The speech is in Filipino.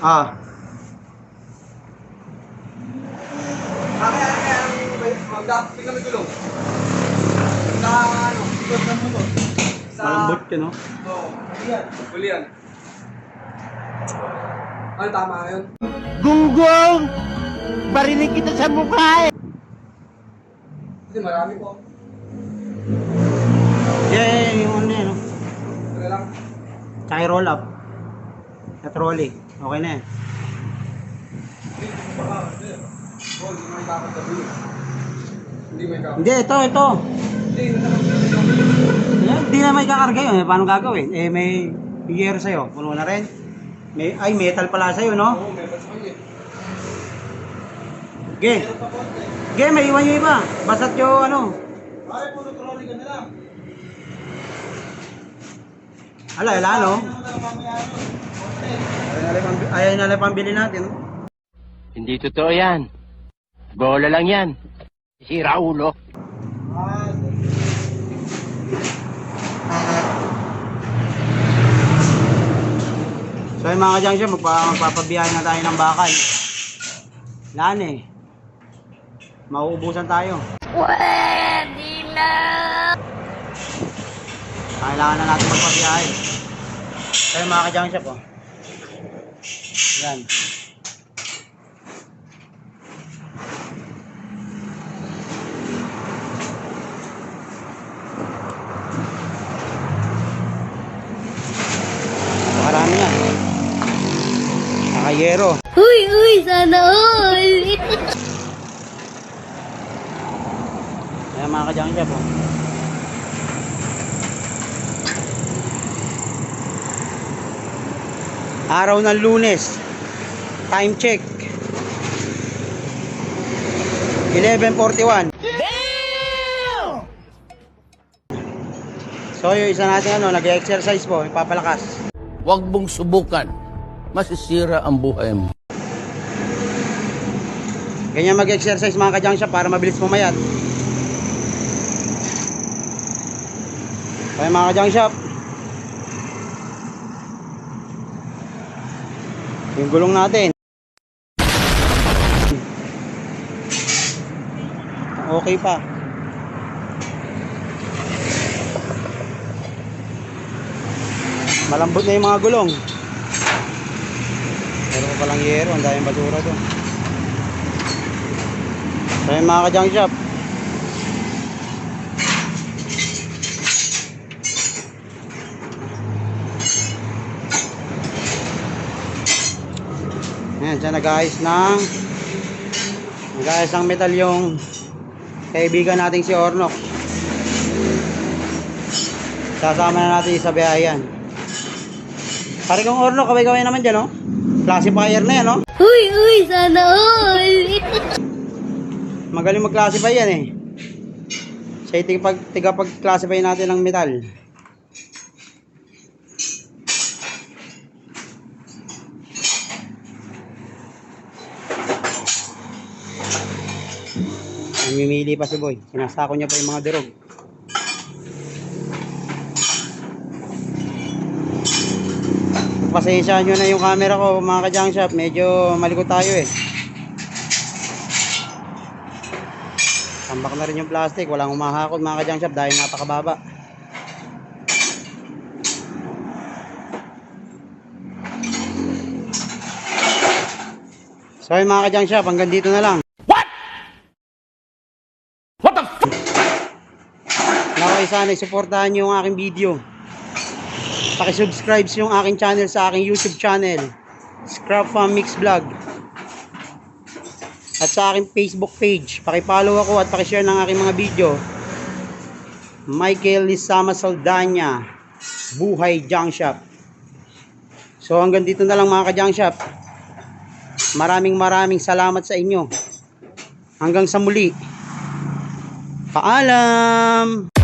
Ah, Tingnan mo tulong. Sa ano, ikot ng motor. malambot yun, no? Oo, huli yan. Ano, tama yun? Gunggong! Barinig kita sa mukha eh! Hindi, marami po. Yeah, yung ano yan, no? Tara lang. Tsaka roll up. At trolley. Okay na yan. Baka, hindi. Oh, hindi mo ikakot sa bulo. Hindi mo ikakot. Hindi, ito. Hindi, natakot na rin. Hindi na may kakarga yun. Paano gagawin? May hiyero sa'yo. Puno na rin. Metal pala sa'yo, no? Oo, meron sa kanya. Ge. Meron pa konti. Ge, may iwan yung iba. Basta't yung ano. Pare, puro trolley ka na lang. Ala, no? Ano na lang mamaya yun? Konti. Ayaw na lang pambili natin. Hindi totoo yan. Bola lang yan. Sira ulo. Ah, So yung mga junction, magpapabiyahe na tayo ng bakal. Lan eh. Mauubusan tayo. Pwede na! Kailangan na natin magpabiyahe. So yung mga junction po. Yan. Marami yan. Nakayero. Uy, sana all! Ayan mga ka-junction po. Araw ng Lunes. Time check. 11:41. So yung isa natin nag-exercise po, ipapalakas. Huwag mong subukan. Masisira ang buhay mo. Ganyan mag-exercise mga ka-junction para mabilis pumayat. Kaya mga ka-junction, yung gulong natin okay pa. Malambot na yung mga gulong. Pero pa palang yero, ang daming basura doon. So yung mga ka-junk shop, ayan, siya nag-ayos ng metal yung kaibigan nating si Ornok. Sasama na natin sa biyayan. Pare kong Ornok, kaway-kaway naman dyan, no? Classifier na yan, no? Uy, sana all! Magaling mag-classify yan, eh. Siya yung tiga-pag-classify natin ng metal. Namimili pa si Boy. Sinasako niya pa yung mga durog. Pasensya nyo na yung camera ko mga ka-junk shop. Medyo malikot tayo eh. Tambak na rin yung plastic. Walang umahakot mga ka-junk shop dahil napakababa. So yung mga ka-junk shop, hanggang dito na lang. Nakay sana suportahan nyo yung aking video. Paki-subscribe yung aking channel sa aking YouTube channel, Scrap Farm Mix Vlog. At sa aking Facebook page, paki-follow ako at paki-share ng aking mga video. Michael Lisama Saldana, Buhay Junk Shop. So hanggang dito na lang mga ka-junk shop. Maraming salamat sa inyo. Hanggang sa muli. Paalam!